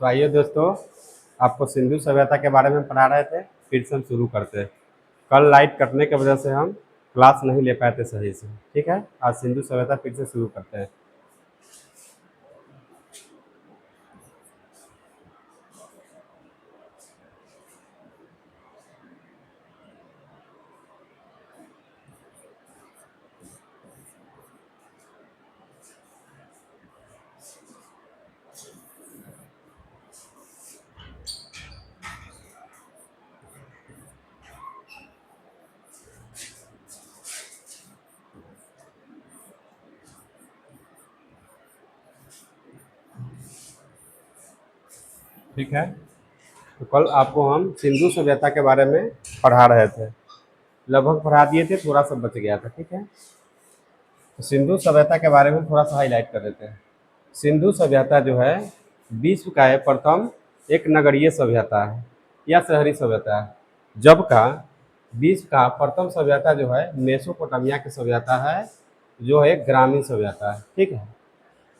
तो आइए दोस्तों, आपको सिंधु सभ्यता के बारे में पढ़ा रहे थे। फिर से हम शुरू करते हैं। कल लाइट कटने की वजह से हम क्लास नहीं ले पाए थे सही से। ठीक है, आज सिंधु सभ्यता फिर से शुरू करते हैं। ठीक है, तो कल आपको हम सिंधु सभ्यता के बारे में पढ़ा रहे थे। लगभग पढ़ा दिए थे, थोड़ा सा बच गया था। ठीक है, तो सिंधु सभ्यता के बारे में थोड़ा सा हाईलाइट कर देते हैं। सिंधु सभ्यता जो है विश्व का प्रथम एक नगरीय सभ्यता है या शहरी सभ्यता है, जबका विश्व का प्रथम सभ्यता जो है मेसोपोटामिया की सभ्यता है, जो एक ग्रामीण सभ्यता है। ठीक है,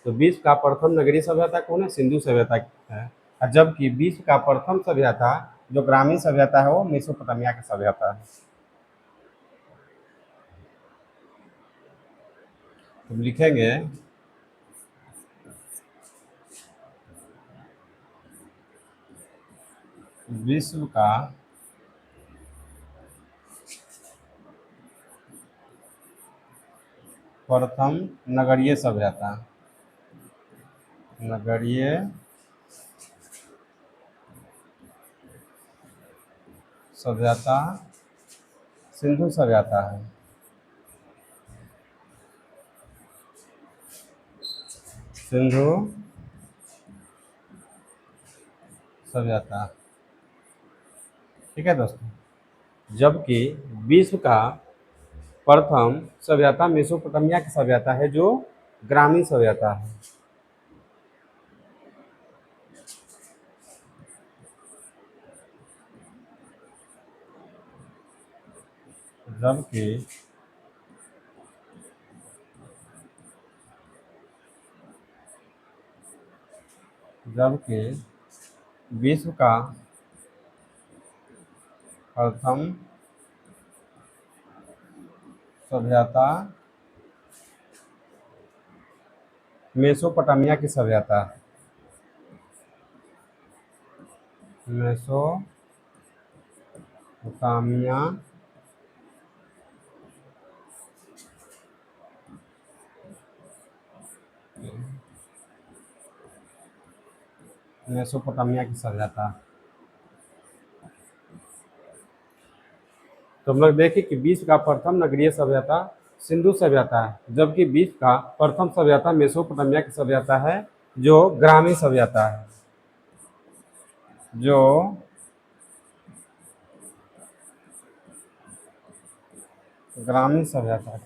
तो विश्व का प्रथम नगरीय सभ्यता कौन है? सिंधु सभ्यता है। और जबकि विश्व का प्रथम सभ्यता जो ग्रामीण सभ्यता है वो मेसोपोटामिया की सभ्यता है। तो लिखेंगे विश्व का प्रथम नगरीय सभ्यता, नगरीय सभ्यता सिंधु सभ्यता है। सिंधु सभ्यता। ठीक है दोस्तों, जबकि विश्व का प्रथम सभ्यता मेसोपोटामिया की सभ्यता है, जो ग्रामीण सभ्यता है। जबकि जबकि विश्व का प्रथम सभ्यता मेसोपोटामिया की सभ्यता, मेसोपोटामिया मेसोपोटामिया की सभ्यता। तो हम लोग देखें कि विश्व का प्रथम नगरीय सभ्यता सिंधु सभ्यता है, जबकि विश्व का प्रथम सभ्यता मेसोपोटामिया की सभ्यता है, जो ग्रामीण सभ्यता है, जो ग्रामीण सभ्यता,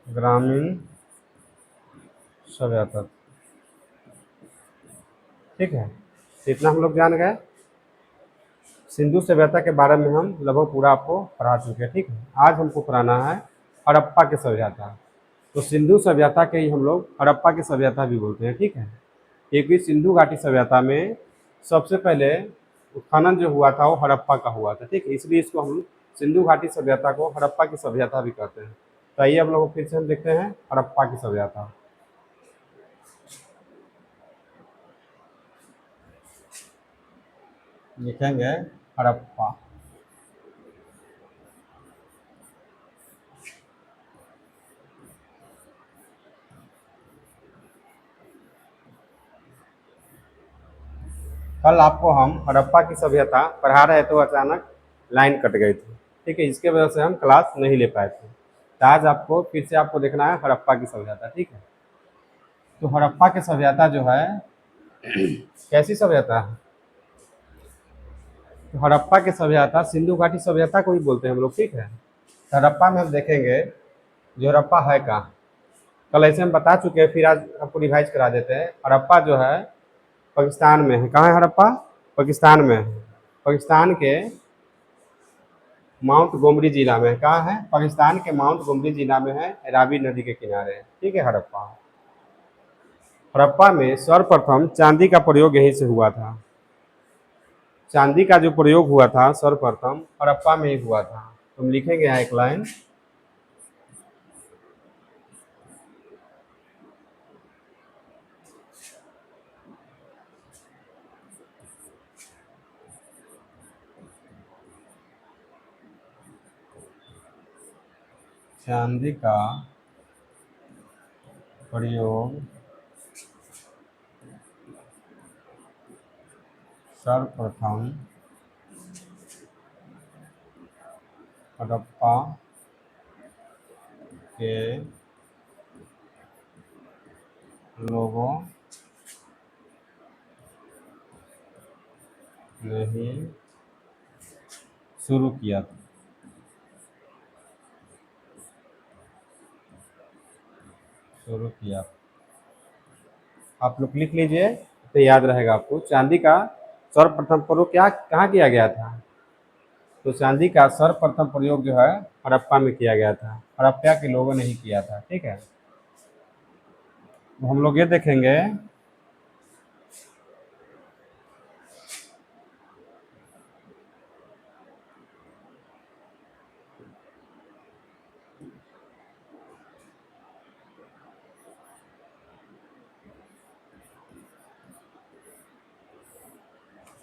ग्रामीण सभ्यता। ठीक है, तो इतना हम लोग जान गए। सिंधु सभ्यता के बारे में हम लगभग पूरा आपको पढ़ा चुके हैं। ठीक है, आज हमको पढ़ाना है हड़प्पा की सभ्यता। तो सिंधु सभ्यता के ही हम लोग हड़प्पा की सभ्यता भी बोलते हैं। ठीक है, एक भी सिंधु घाटी सभ्यता में सबसे पहले उत्खनन जो हुआ था वो हड़प्पा का हुआ था। ठीक है, इसलिए इसको हम सिंधु घाटी सभ्यता को हड़प्पा की सभ्यता भी कहते हैं। तो आइए अब लोग फिर से हम देखते हैं हड़प्पा की सभ्यता। लिखेंगे हड़प्पा। कल आपको हम हड़प्पा की सभ्यता पढ़ा रहे तो अचानक लाइन कट गई थी। ठीक है, इसके वजह से हम क्लास नहीं ले पाए थे। तो आज आपको फिर से आपको देखना है हड़प्पा की सभ्यता। ठीक है, तो हड़प्पा की सभ्यता जो है कैसी सभ्यता है? तो हड़प्पा की सभ्यता सिंधु घाटी सभ्यता को ही बोलते हैं हम लोग। ठीक है, तो हड़प्पा में हम देखेंगे जो हड़प्पा है कहाँ। कल ऐसे हम बता चुके हैं, फिर आज आपको रिवाइज करा देते हैं। हड़प्पा जो है पाकिस्तान में है। कहाँ है हड़प्पा? पाकिस्तान में है। पाकिस्तान के माउंट गोमरी जिला में। कहाँ है? पाकिस्तान के माउंट गोमरी जिला में है, रावी नदी के किनारे। ठीक है, हड़प्पा। हड़प्पा में सर्वप्रथम चांदी का प्रयोग यहीं से हुआ था। चांदी का जो प्रयोग हुआ था सर्वप्रथम हड़प्पा में ही हुआ था। तो हम लिखेंगे यहाँ एक लाइन, चांदी का प्रयोग सर्वप्रथम हड़प्पा के लोगों ने ही शुरू किया था। शुरू किया, आप लोग लिख लीजिए तो याद रहेगा आपको। चांदी का सर्वप्रथम प्रयोग क्या कहाँ किया गया था? तो चांदी का सर्वप्रथम प्रयोग जो है हड़प्पा में किया गया था, हड़प्पा के लोगों ने ही किया था। ठीक है, तो हम लोग ये देखेंगे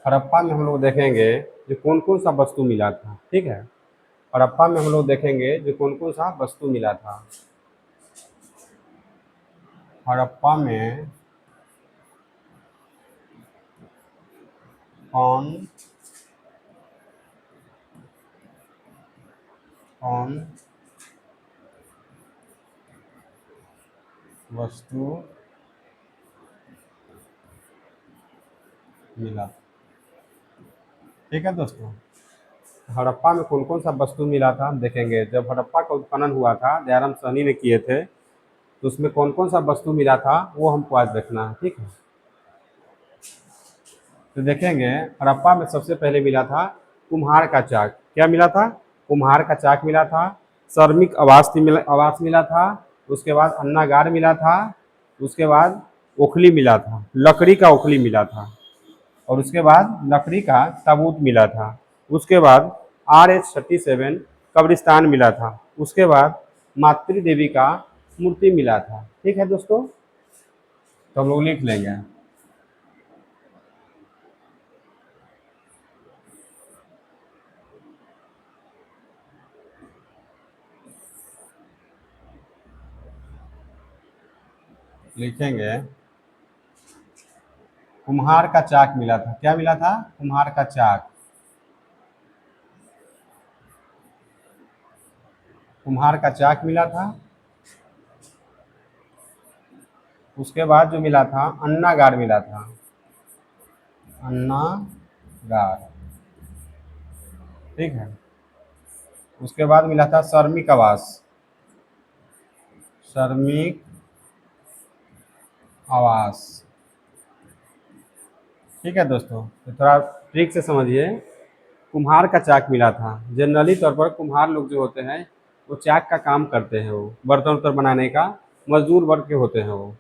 हड़प्पा में हम लोग देखेंगे जो कौन कौन सा वस्तु मिला था। ठीक है, हड़प्पा में हम लोग देखेंगे जो कौन कौन सा वस्तु मिला था। हड़प्पा में कौन कौन वस्तु मिला। ठीक है दोस्तों, हड़प्पा में कौन कौन सा वस्तु मिला था हम देखेंगे। जब हड़प्पा का उत्खनन हुआ था, दयाराम साहनी ने किए थे, तो उसमें कौन कौन सा वस्तु मिला था वो हमको आज देखना है। ठीक है, तो देखेंगे हड़प्पा में सबसे पहले मिला था कुम्हार का चाक। क्या मिला था? कुम्हार का चाक मिला था। श्रमिक आवास मिला था। उसके बाद अन्नागार मिला था। उसके बाद ओखली मिला था, लकड़ी का ओखली मिला था। और उसके बाद लकड़ी का ताबूत मिला था। उसके बाद RH-37 कब्रिस्तान मिला था। उसके बाद मातृ देवी का मूर्ति मिला था। ठीक है दोस्तों, तो हम लोग लिख लेंगे। लिखेंगे कुम्हार का चाक मिला था। क्या मिला था? कुम्हार का चाक। कुम्हार का चाक मिला था। उसके बाद जो मिला था अन्नागार मिला था। अन्नागार। ठीक है, उसके बाद मिला था श्रमिक आवास। श्रमिक आवास। ठीक है दोस्तों, तो थोड़ा ट्रिक से समझिए। कुम्हार का चाक मिला था। जनरली तौर पर कुम्हार लोग जो होते हैं वो चाक का काम करते हैं, वो बर्तन उर्तन बनाने का मजदूर वर्ग के होते हैं वो।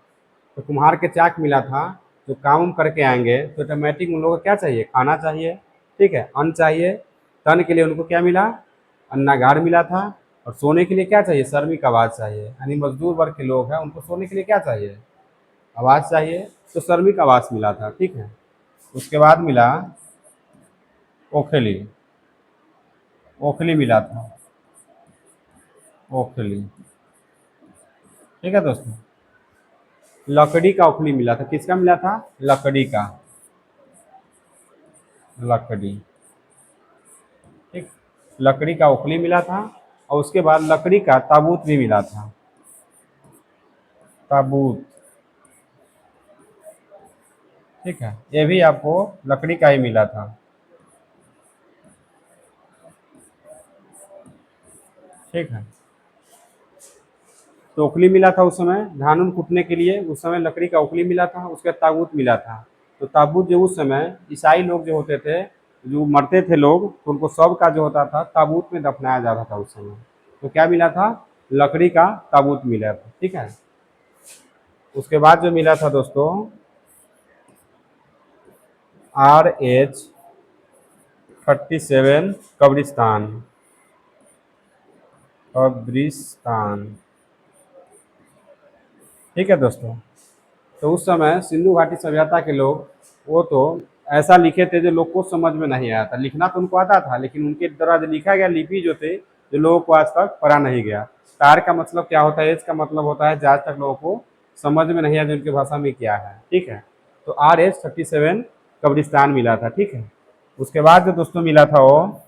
तो कुम्हार के चाक मिला था। जो काम उम करके आएंगे तो ऑटोमेटिक उन लोगों को क्या चाहिए? खाना चाहिए। ठीक है, अन्न चाहिए। तन के लिए उनको क्या मिला? अन्नागार मिला था। और सोने के लिए क्या चाहिए? श्रमिक आवास चाहिए। यानी मजदूर वर्ग के लोग हैं, उनको सोने के लिए क्या चाहिए? आवास चाहिए। तो श्रमिक आवास मिला था। ठीक है, उसके बाद मिला ओखली। ओखली मिला था। ओखली। ठीक है दोस्तों, लकड़ी का ओखली मिला था। किसका मिला था? लकड़ी का। लकड़ी। ठीक, लकड़ी का ओखली मिला था। और उसके बाद लकड़ी का ताबूत भी मिला था। ताबूत। ठीक है, ये भी आपको लकड़ी का ही मिला था। ठीक है, तो ओखली मिला था उस समय धान उन कूटने के लिए, उस समय लकड़ी का ओखली मिला था। उसका ताबूत मिला था। तो ताबूत जो उस समय ईसाई लोग जो होते थे, जो मरते थे लोग, तो उनको शव का जो होता था ताबूत में दफनाया जाता था उस समय। तो क्या मिला था? लकड़ी का ताबूत मिला था। ठीक है, उसके बाद जो मिला था दोस्तों RH-37 कब्रिस्तान। कब्रिस्तान, ठीक है दोस्तों। तो उस समय सिंधु घाटी सभ्यता के लोग वो तो ऐसा लिखे थे जो लोग को समझ में नहीं आया था। लिखना तो उनको आता था, लेकिन उनके द्वारा जो लिखा गया लिपि जो थे जो लोगों को आज तक पढ़ा नहीं गया। तार का मतलब क्या होता है, एज का मतलब होता है आज तक लोगों को समझ में नहीं आया जो उनकी भाषा में क्या है, ठीक है। तो RH-37 कब्रिस्तान मिला था, ठीक है। उसके बाद जो दोस्तों मिला था वो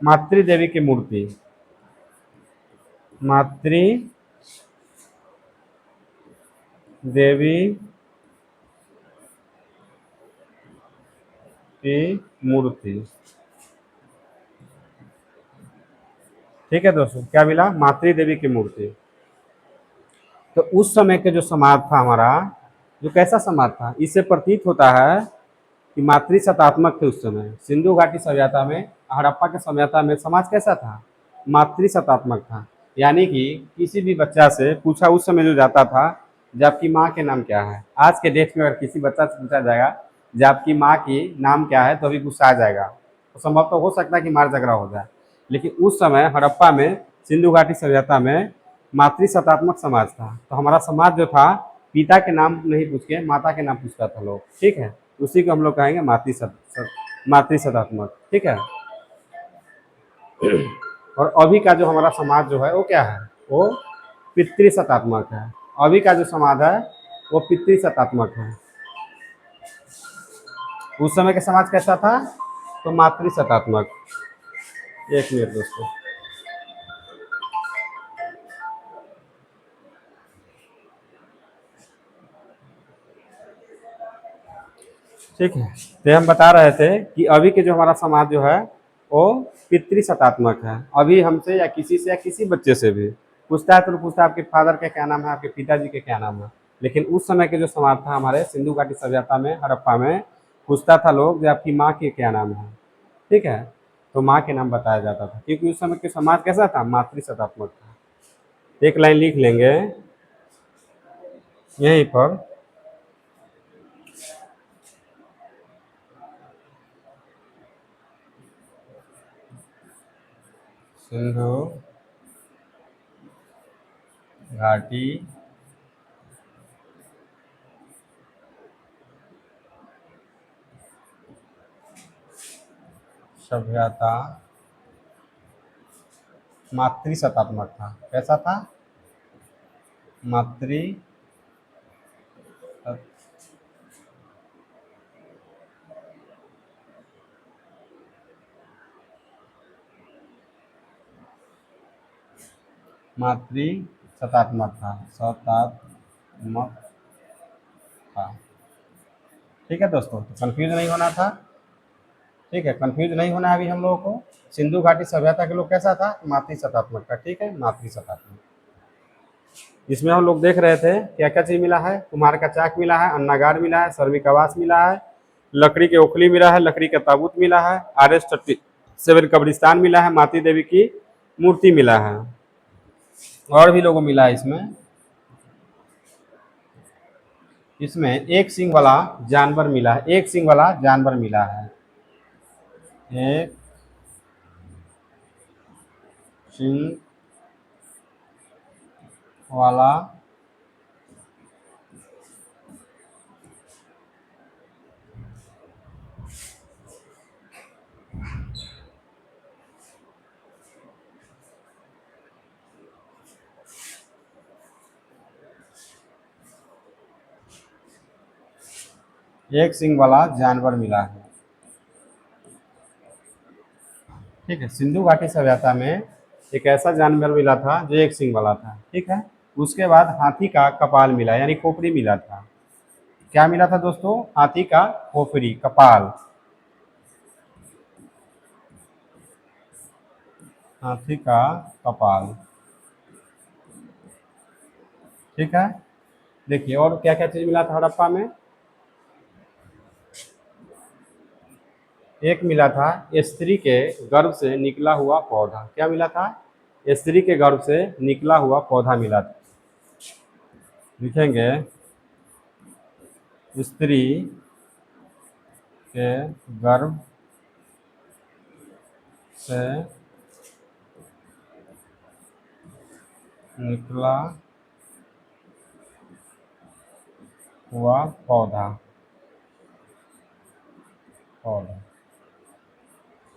मातृ देवी की मूर्ति। मातृ देवी की मूर्ति, ठीक है दोस्तों। क्या मिला? मातृ देवी की मूर्ति। तो उस समय के जो समाज था हमारा, जो कैसा समाज था, इससे प्रतीत होता है कि मातृ सत्तात्मक थे उस समय। सिंधु घाटी सभ्यता में, हड़प्पा के सभ्यता में समाज कैसा था? मातृ सत्तात्मक था। यानी कि किसी भी बच्चा से पूछा उस समय जो जाता था, जब आपकी माँ के नाम क्या है। आज के डेट में अगर किसी बच्चा से पूछा जाएगा जब आपकी माँ की नाम क्या है, तो अभी गुस्सा आ जाएगा, तो संभव तो हो सकता है कि मार झगड़ा हो जाए। लेकिन उस समय हड़प्पा में, सिंधु घाटी सभ्यता में मातृ सत्तात्मक समाज था। तो हमारा समाज जो था, पिता के नाम नहीं पूछ के माता के नाम पूछता था लोग, ठीक है। उसी को हम लोग कहेंगे मातृ सत्तात्मक, ठीक है। और अभी का जो हमारा समाज जो है वो क्या है, वो पितृ सत्तात्मक है। अभी का जो समाज है वो पितृ सत्तात्मक है। उस समय का समाज कैसा था? तो मातृ सत्तात्मक। एक मिनट दोस्तों, ठीक है। तो हम बता रहे थे कि अभी के जो हमारा समाज जो है वो पितृ सत्तात्मक है। अभी हमसे या किसी से या किसी बच्चे से भी पूछता है तो पूछता है आपके फादर का क्या नाम है, आपके पिताजी के क्या नाम है। लेकिन उस समय के जो समाज था हमारे सिंधु घाटी सभ्यता में, हड़प्पा में, पूछता था लोग कि आपकी माँ के क्या नाम है, ठीक है। तो माँ के नाम बताया जाता था, क्योंकि उस समय के समाज कैसा था? मातृ सत्तात्मक था। एक लाइन लिख लेंगे यहीं पर, सिंधु घाटी सभ्यता मातृ सत्तात्मक था। कैसा था? मातृ मातृ सत्तात्मक था, सत्तात्मक था, ठीक है दोस्तों। तो कंफ्यूज नहीं होना था, ठीक है। कंफ्यूज नहीं होना है अभी हम लोगों को। सिंधु घाटी सभ्यता के लोग कैसा था? मातृ सत्तात्मक था, ठीक है, मातृ सत्तात्मक। इसमें हम लोग देख रहे थे क्या क्या चीज मिला है। कुम्हार का चाक मिला है, अन्नागार मिला है, श्रमिक आवास मिला है, लकड़ी के ओखली मिला है, लकड़ी का ताबूत मिला है, RH-37 कब्रिस्तान मिला है, मातृ देवी की मूर्ति मिला है, और भी लोगों मिला है इसमें। इसमें एक सींग वाला जानवर मिला है, एक सींग वाला जानवर मिला है, एक सींग वाला एक सींग वाला जानवर मिला है, ठीक है। सिंधु घाटी सभ्यता में एक ऐसा जानवर मिला था जो एक सींग वाला था, ठीक है। उसके बाद हाथी का कपाल मिला, यानी खोपड़ी मिला था। क्या मिला था दोस्तों? हाथी का खोपड़ी, कपाल, हाथी का कपाल, ठीक है। देखिए और क्या क्या चीज मिला था हड़प्पा में। एक मिला था स्त्री के गर्भ से निकला हुआ पौधा। क्या मिला था? स्त्री के गर्भ से निकला हुआ पौधा मिला था। लिखेंगे स्त्री के गर्भ से निकला हुआ पौधा। पौधा,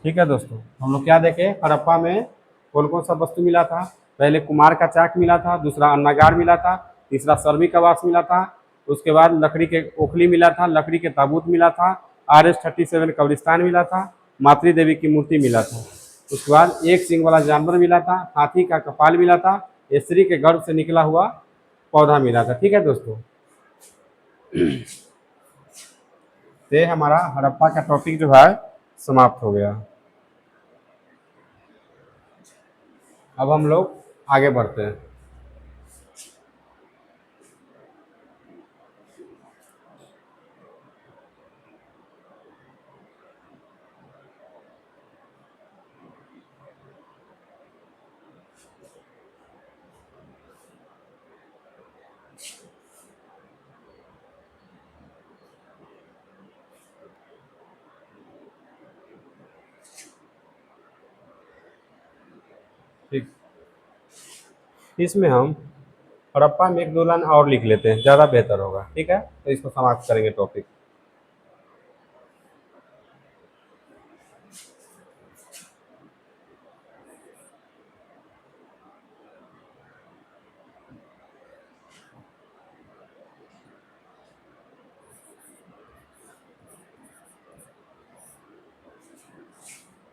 ठीक है दोस्तों। हम लोग क्या देखे, हड़प्पा में कौन कौन सा वस्तु मिला था। पहले कुम्हार का चाक मिला था, दूसरा अन्नागार मिला था, तीसरा सर्वी कवास मिला था, उसके बाद लकड़ी के ओखली मिला था, लकड़ी के ताबूत मिला था, RS-37 कब्रिस्तान मिला था, मातृ देवी की मूर्ति मिला था। उसके बाद एक सिंग वाला जानवर मिला था, हाथी का कपाल मिला था, स्त्री के गर्भ से निकला हुआ पौधा मिला था। ठीक है दोस्तों, ये हमारा हड़प्पा का टॉपिक जो है समाप्त हो गया। अब हम लोग आगे बढ़ते हैं। ठीक, इसमें हम हड़प्पा में एक दो लाइन और लिख लेते हैं, ज़्यादा बेहतर होगा। ठीक है, तो इसको समाप्त करेंगे टॉपिक।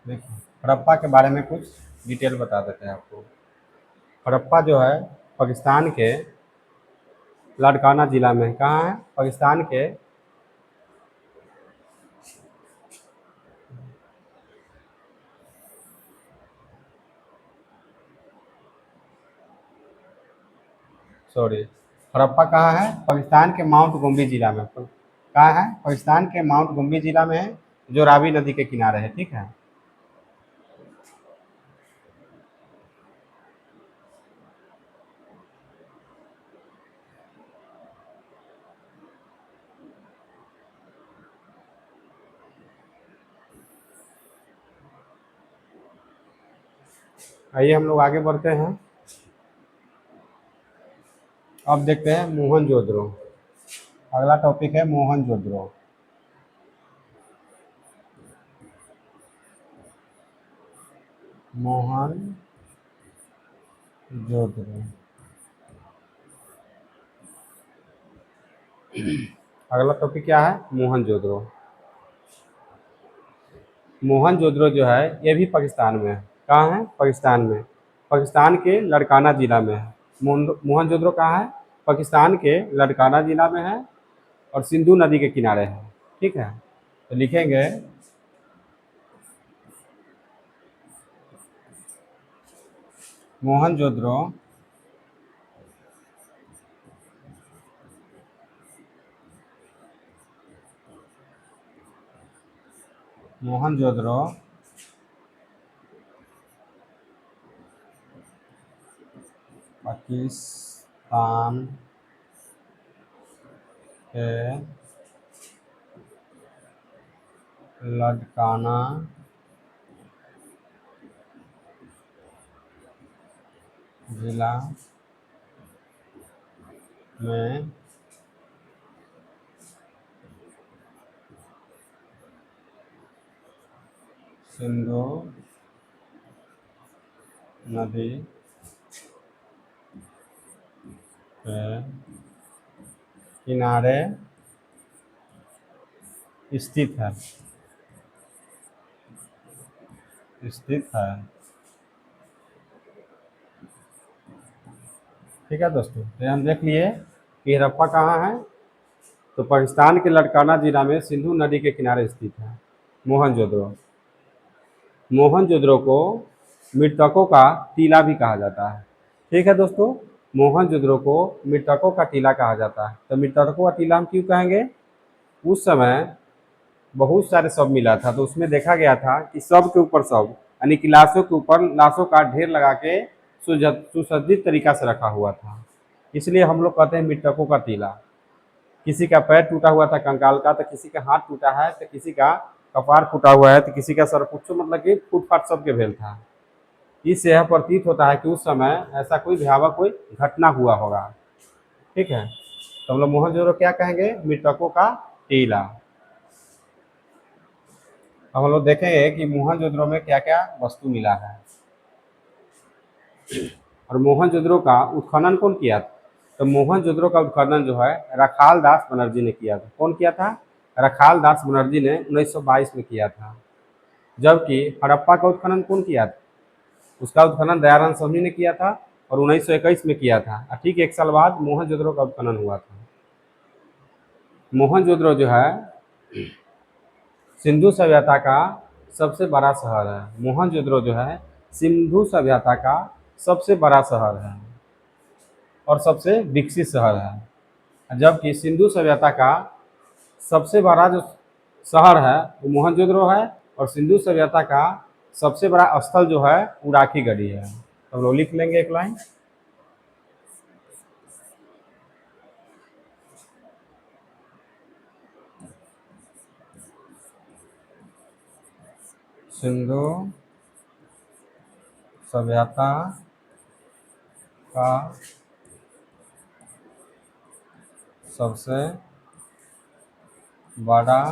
देखिए, हड़प्पा के बारे में कुछ डिटेल बता देते हैं आपको। हड़प्पा जो है पाकिस्तान के लाड़काना ज़िला में, कहाँ है, पाकिस्तान के सॉरी, हड़प्पा कहाँ है, पाकिस्तान के माउंट गोम्बी ज़िला में। कहाँ है, पाकिस्तान के माउंट गोम्बी ज़िला में है, जो रावी नदी के किनारे है। ठीक है, आइए हम लोग आगे बढ़ते हैं। अब देखते हैं मोहनजोदड़ो। अगला टॉपिक है मोहनजोदड़ो। मोहनजोदड़ो, अगला टॉपिक क्या है, मोहनजोदड़ो। मोहनजोदड़ो जो है ये भी पाकिस्तान में है। कहाँ है, पाकिस्तान में, पाकिस्तान के लाड़काना ज़िला में है। मोहनजोदड़ो कहाँ है, पाकिस्तान के लाड़काना ज़िला में है और सिंधु नदी के किनारे है। ठीक है, तो लिखेंगे मोहनजोदड़ो मोहनजोदड़ो पाकिस्तान के लाड़काना जिला में सिंधु नदी के किनारे स्थित है। स्थित है। ठीक है दोस्तों, तो हम देख लिए कि हड़प्पा कहाँ है, तो पाकिस्तान के लाड़काना जिला में सिंधु नदी के किनारे स्थित है। मोहनजोदड़ो, मोहनजोदड़ो को मृतकों का टीला भी कहा जाता है। ठीक है दोस्तों, मोहनजोदड़ो को मृतकों का टीला कहा जाता है। तो मृतकों का टीला हम क्यों कहेंगे, उस समय बहुत सारे शव मिला था, तो उसमें देखा गया था कि शव के ऊपर शव, यानी कि लाशों के ऊपर लाशों का ढेर लगा के सुसज्जित तरीका से रखा हुआ था। इसलिए हम लोग कहते हैं मृतकों का टीला। किसी का पैर टूटा हुआ था कंकाल का, तो किसी का हाथ टूटा है, तो किसी का कपार फूटा हुआ है, तो किसी का सर कुछ मतलब कि फूट फाट सबके भेल था। इससे यह प्रतीत होता है कि उस समय ऐसा कोई भयावह कोई घटना हुआ होगा। ठीक है, तो हम लोग मोहनजोदड़ो क्या कहेंगे, मृतकों का टीला। अब हम लोग देखेंगे कि मोहनजोदड़ो में क्या क्या वस्तु मिला है। और मोहनजोदड़ो का उत्खनन कौन किया था? तो मोहनजोदड़ो का उत्खनन जो है रखाल दास बनर्जी ने किया था। कौन किया था? रखाल दास बनर्जी ने 1922 में किया था। जबकि हड़प्पा का उत्खनन कौन किया था? उसका उत्खनन दयानंद साहनी ने किया था और 1921 में किया था। ठीक 1 साल बाद मोहनजोदड़ो का उत्खनन हुआ था। मोहनजोदड़ो जो है सिंधु सभ्यता का सबसे बड़ा शहर है। मोहनजोदड़ो जो है सिंधु सभ्यता का सबसे बड़ा शहर है और सबसे विकसित शहर है। जबकि सिंधु सभ्यता का सबसे बड़ा जो शहर है वो मोहनजोदड़ो है, और सिंधु सभ्यता का सबसे बड़ा स्थल जो है वो राखी गढ़ी है। तो हम लोग लिख लेंगे एक लाइन। सिंधु सभ्यता का सबसे बड़ा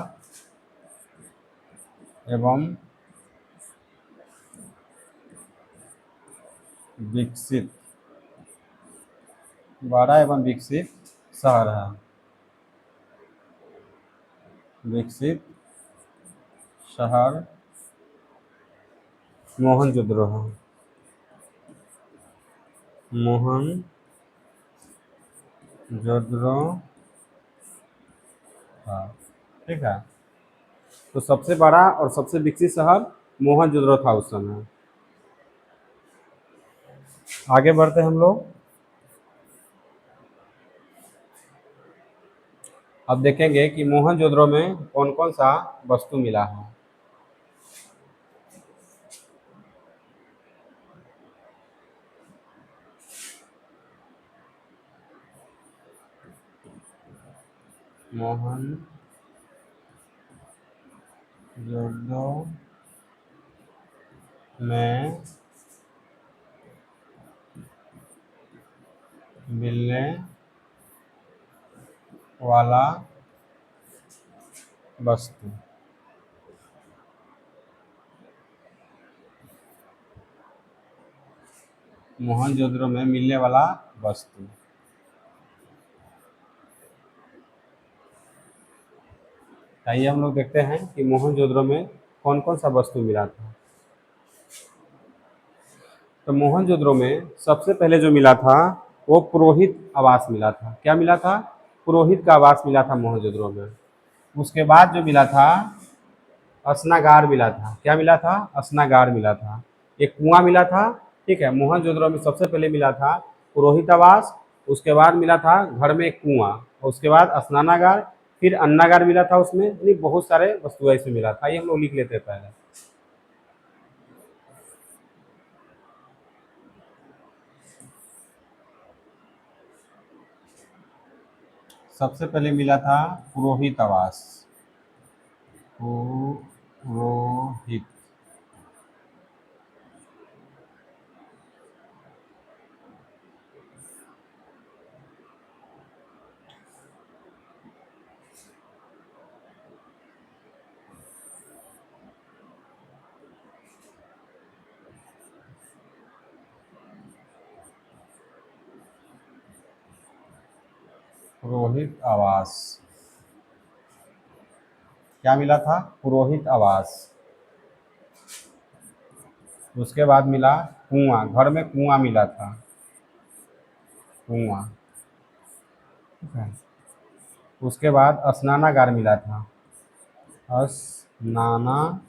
एवं विकसित शहर है। विकसित शहर मोहनजोदड़ो है। मोहनजोदड़ो था। ठीक है, तो सबसे बड़ा और सबसे विकसित शहर मोहनजोदड़ो था उस समय। आगे बढ़ते हैं हम लोग। अब देखेंगे कि मोहनजोदड़ो में कौन कौन सा वस्तु मिला है। मोहनजोदड़ो में मिलने वाला वस्तु। मोहनजोदड़ो में मिलने वाला वस्तु। आइए हम लोग देखते हैं कि मोहनजोदड़ो में कौन कौन सा वस्तु मिला था। तो मोहनजोदड़ो में सबसे पहले जो मिला था वो पुरोहित आवास मिला था। क्या मिला था? पुरोहित का आवास मिला था मोहनजोदड़ो में। उसके बाद जो मिला था स्नागार मिला था। क्या मिला था? स्नागार मिला था। एक कुआं मिला था। ठीक है, मोहनजोदड़ो में सबसे पहले मिला था पुरोहित आवास, उसके बाद मिला था घर में एक कुआं, और उसके बाद स्नानागार, फिर अन्नागार मिला था। उसमें यानी बहुत सारे वस्तुएं इसमें मिला था। ये हम लोग लिख लेते हैं पहले। सबसे पहले मिला था पुरोहित आवास। पुरोहित पुरोहित आवास। क्या मिला था? पुरोहित आवास। उसके बाद मिला कुआं, घर में कुआं मिला था। कुआं। ठीक है, उसके बाद स्नानागार मिला था। स्नानागार।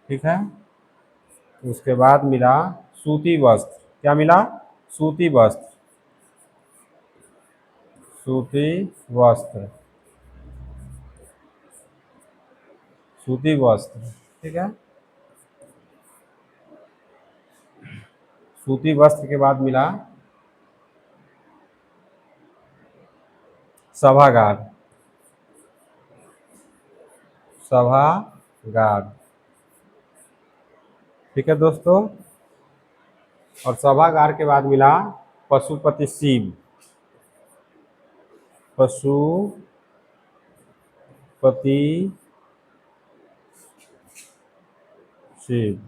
ठीक है, उसके बाद मिला सूती वस्त्र। क्या मिला? सूती वस्त्र। सूती वस्त्र। सूती वस्त्र। ठीक है, सूती वस्त्र के बाद मिला सभागार। सभागार, ठीक है दोस्तों। और सभागार के बाद मिला पशुपति शिव। पशुपति शिव,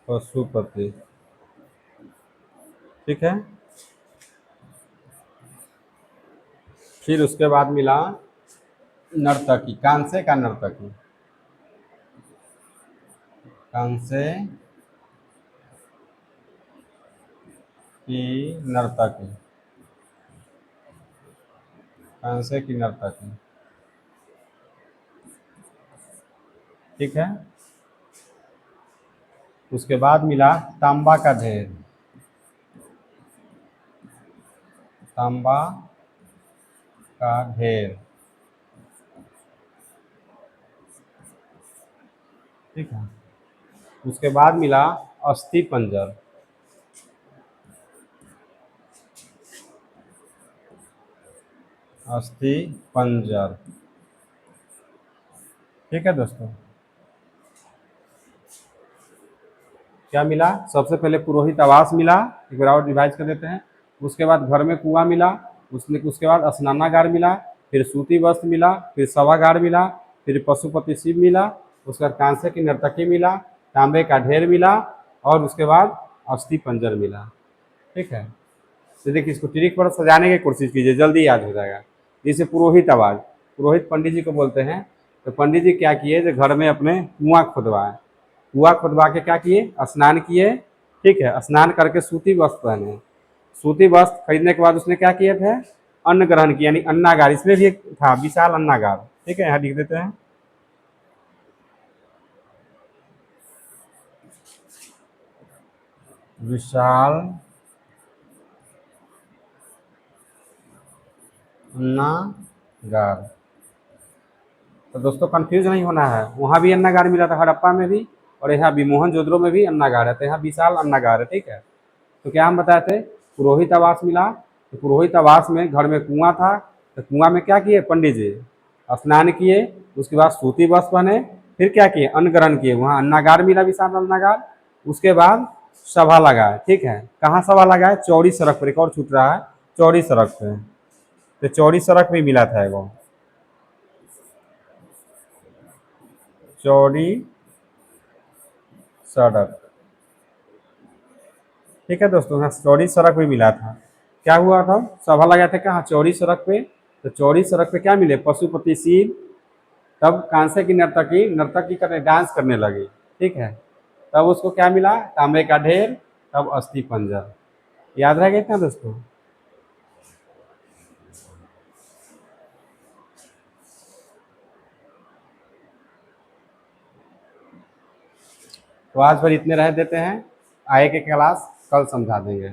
पशुपति, ठीक है। फिर उसके बाद मिला नर्तकी, कांसे का नर्तकी। कांसे की नर्तकी, कांसे की नर्तकी, ठीक है। उसके बाद मिला तांबा का ढेर। तांबा का ढेर, ठीक है। उसके बाद मिला अस्थि पंजर। अस्थि पंजर, ठीक है दोस्तों। क्या मिला? सबसे पहले पुरोहित आवास मिला, एक बार और रिवाइज कर देते हैं। उसके बाद घर में कुआं मिला, उसके बाद स्नानागार मिला, फिर सूती वस्त्र मिला, फिर सभागार मिला, फिर पशुपति शिव मिला, उसके बाद कांसे की नर्तकी मिला, तांबे का ढेर मिला, और उसके बाद अस्थि पंजर मिला, ठीक है। तो देखिए, इसको ट्रिक पर सजाने की कोशिश कीजिए, जल्दी याद हो जाएगा। जैसे पुरोहित आवाज, पुरोहित पंडित जी को बोलते हैं। तो पंडित जी क्या किए, जो घर में अपने कुआं खुदवाए, कुआं खुदवा के क्या किए, स्नान किए, ठीक है। स्नान करके सूती वस्त्र पहने। सूती वस्त्र खरीदने के बाद उसने क्या किए थे, अन्न ग्रहण किया, यानी अन्नागार। इसमें भी एक था विशाल अन्नागार, ठीक है, यहाँ लिख देते हैं। विशाल अन्नागार। तो दोस्तों कंफ्यूज नहीं होना है, वहाँ भी अन्नागार मिला था, हड़प्पा में भी, और यहाँ भी मोहनजोदड़ो में भी अन्नागार है। तो यहाँ विशाल अन्नागार है, ठीक है। तो क्या हम बताए थे, पुरोहित आवास मिला। तो पुरोहित आवास में घर में कुआं था। तो कुआं में क्या किए पंडित जी, स्नान किए, उसके बाद सूती वस्त्र पहने, फिर क्या किए, अन्न ग्रहण किए। वहाँ अन्नागार मिला, विशाल अन्नागार। उसके बाद सभा लगाए, ठीक है। कहाँ सभा लगाए, चौड़ी सड़क पर। एक और छूट रहा है, चौड़ी सड़क पे। तो चौड़ी सड़क में मिला था एगो, चौड़ी सड़क, ठीक है दोस्तों। यहाँ चौड़ी सड़क पे मिला था। क्या हुआ था, सभा लगाया था कहाँ, चौड़ी सड़क पे। तो चौड़ी सड़क पे क्या मिले, पशुपति शिव। तब कांसे की नर्तकी नर्तकी करने, डांस करने लगी, ठीक है। तब उसको क्या मिला, तांबे का ढेर, तब अस्थि पंजर। याद रहेगा इतना दोस्तों। तो आज भर इतने रह देते हैं, आगे के क्लास कल समझा देंगे।